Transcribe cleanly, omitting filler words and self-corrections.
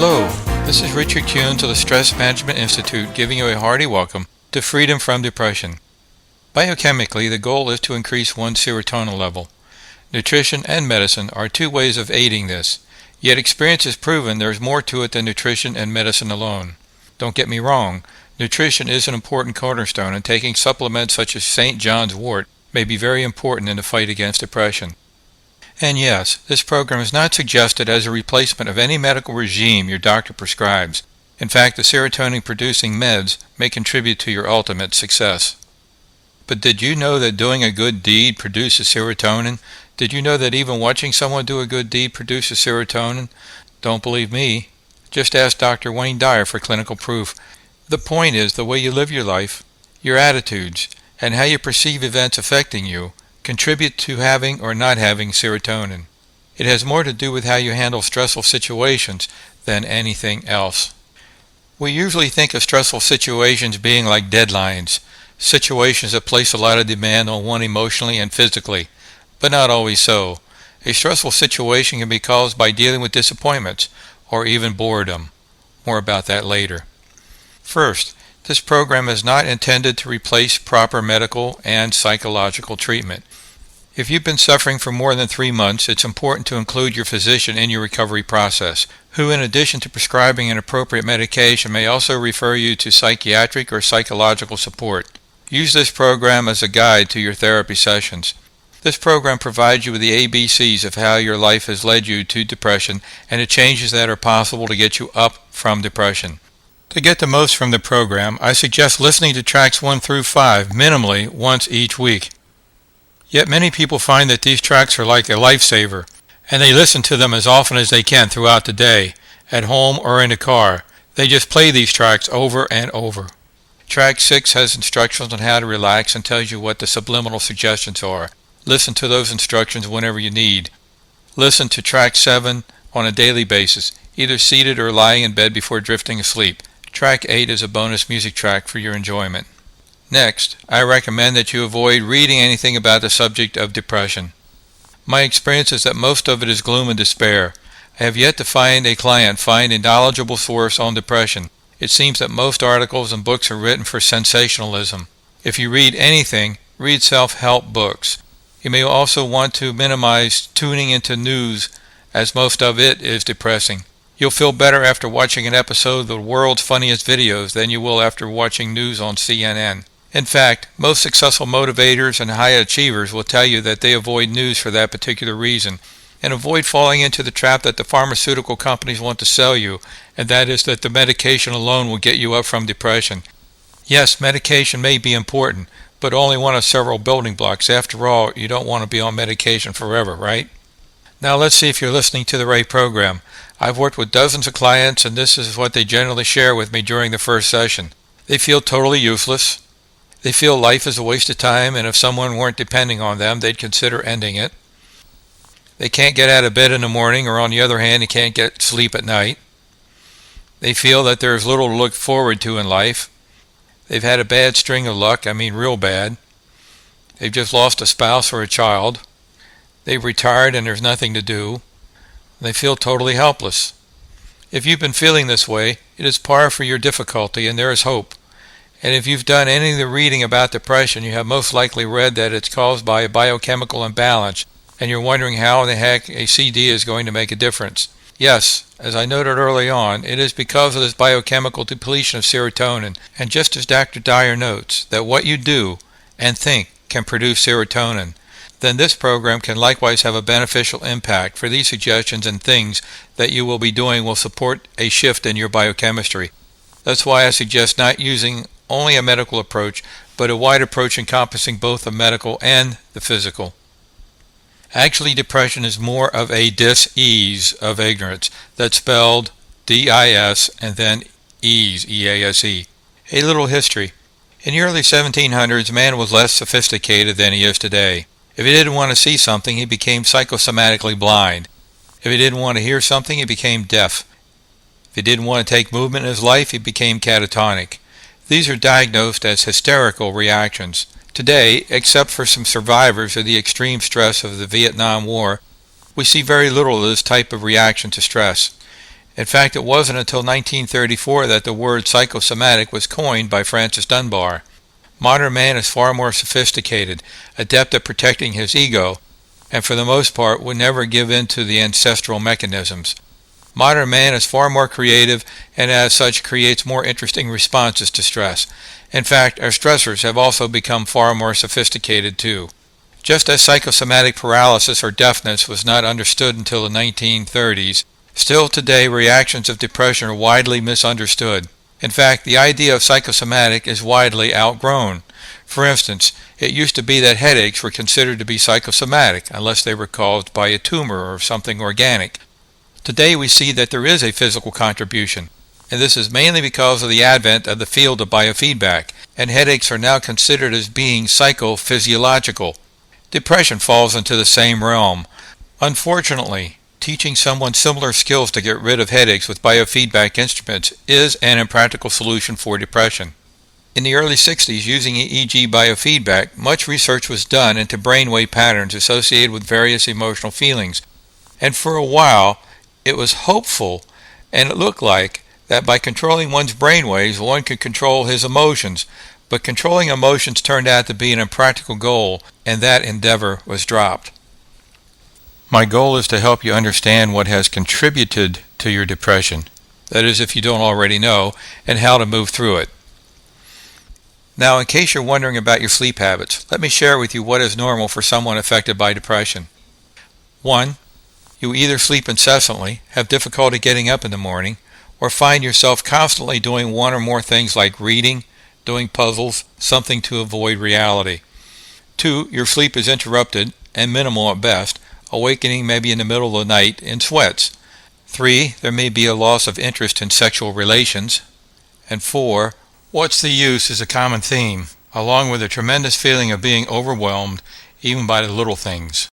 Hello, this is Richard Kuhn of the Stress Management Institute giving you a hearty welcome to Freedom from Depression. Biochemically, the goal is to increase one's serotonin level. Nutrition and medicine are two ways of aiding this, yet experience has proven there is more to it than nutrition and medicine alone. Don't get me wrong, nutrition is an important cornerstone, and taking supplements such as St. John's wort may be very important in the fight against depression. And yes, this program is not suggested as a replacement of any medical regime your doctor prescribes. In fact, the serotonin-producing meds may contribute to your ultimate success. But did you know that doing a good deed produces serotonin? Did you know that even watching someone do a good deed produces serotonin? Don't believe me? Just ask Dr. Wayne Dyer for clinical proof. The point is the way you live your life, your attitudes, and how you perceive events affecting you contribute to having or not having serotonin. It has more to do with how you handle stressful situations than anything else. We usually think of stressful situations being like deadlines, situations that place a lot of demand on one emotionally and physically, but not always so. A stressful situation can be caused by dealing with disappointments or even boredom. More about that later. First, this program is not intended to replace proper medical and psychological treatment. If you've been suffering for more than 3 months, it's important to include your physician in your recovery process, who in addition to prescribing an appropriate medication may also refer you to psychiatric or psychological support. Use this program as a guide to your therapy sessions. This program provides you with the ABCs of how your life has led you to depression and the changes that are possible to get you up from depression. To get the most from the program, I suggest listening to tracks 1 through 5 minimally once each week. Yet many people find that these tracks are like a lifesaver, and they listen to them as often as they can throughout the day, at home or in the car. They just play these tracks over and over. Track 6 has instructions on how to relax and tells you what the subliminal suggestions are. Listen to those instructions whenever you need. Listen to track 7 on a daily basis, either seated or lying in bed before drifting asleep. Track 8 is a bonus music track for your enjoyment. Next, I recommend that you avoid reading anything about the subject of depression. My experience is that most of it is gloom and despair. I have yet to find a knowledgeable source on depression. It seems that most articles and books are written for sensationalism. If you read anything, read self-help books. You may also want to minimize tuning into news, as most of it is depressing. You'll feel better after watching an episode of the world's funniest videos than you will after watching news on CNN. In fact, most successful motivators and high achievers will tell you that they avoid news for that particular reason, and avoid falling into the trap that the pharmaceutical companies want to sell you, and that is that the medication alone will get you up from depression. Yes, medication may be important, but only one of several building blocks. After all, you don't want to be on medication forever, right? Now let's see if you're listening to the right program. I've worked with dozens of clients, and this is what they generally share with me during the first session. They feel totally useless. They feel life is a waste of time, and if someone weren't depending on them, they'd consider ending it. They can't get out of bed in the morning, or on the other hand, they can't get sleep at night. They feel that there's little to look forward to in life. They've had a bad string of luck, real bad. They've just lost a spouse or a child. They've retired and there's nothing to do. They feel totally helpless. If you've been feeling this way, it is par for your difficulty, and there is hope. And if you've done any of the reading about depression, you have most likely read that it's caused by a biochemical imbalance, and you're wondering how in the heck a CD is going to make a difference. Yes, as I noted early on, it is because of this biochemical depletion of serotonin, and just as Dr. Dyer notes, that what you do and think can produce serotonin, then this program can likewise have a beneficial impact, for these suggestions and things that you will be doing will support a shift in your biochemistry. That's why I suggest not using only a medical approach, but a wide approach encompassing both the medical and the physical. Actually, depression is more of a dis-ease of ignorance. That's spelled D-I-S and then ease, E-A-S-E. A little history. In the early 1700s, man was less sophisticated than he is today. If he didn't want to see something, he became psychosomatically blind. If he didn't want to hear something, he became deaf. If he didn't want to take movement in his life, he became catatonic. These are diagnosed as hysterical reactions. Today, except for some survivors of the extreme stress of the Vietnam War, we see very little of this type of reaction to stress. In fact, it wasn't until 1934 that the word psychosomatic was coined by Francis Dunbar. Modern man is far more sophisticated, adept at protecting his ego, and for the most part would never give in to the ancestral mechanisms. Modern man is far more creative and as such creates more interesting responses to stress. In fact, our stressors have also become far more sophisticated too. Just as psychosomatic paralysis or deafness was not understood until the 1930s, still today reactions of depression are widely misunderstood. In fact, the idea of psychosomatic is widely outgrown. For instance, it used to be that headaches were considered to be psychosomatic unless they were caused by a tumor or something organic. Today we see that there is a physical contribution, and this is mainly because of the advent of the field of biofeedback, and headaches are now considered as being psychophysiological. Depression falls into the same realm. Unfortunately, teaching someone similar skills to get rid of headaches with biofeedback instruments is an impractical solution for depression. In the early 60s, using EEG biofeedback, much research was done into brainwave patterns associated with various emotional feelings, and for a while it was hopeful, and it looked like that by controlling one's brainwaves one could control his emotions, but controlling emotions turned out to be an impractical goal, and that endeavor was dropped. My goal is to help you understand what has contributed to your depression, that is if you don't already know, and how to move through it. Now, in case you're wondering about your sleep habits, let me share with you what is normal for someone affected by depression. 1. You either sleep incessantly, have difficulty getting up in the morning, or find yourself constantly doing one or more things like reading, doing puzzles, something to avoid reality. 2. Your sleep is interrupted and minimal at best, awakening maybe in the middle of the night in sweats. 3. There may be a loss of interest in sexual relations. And 4. What's the use is a common theme, along with a tremendous feeling of being overwhelmed even by the little things.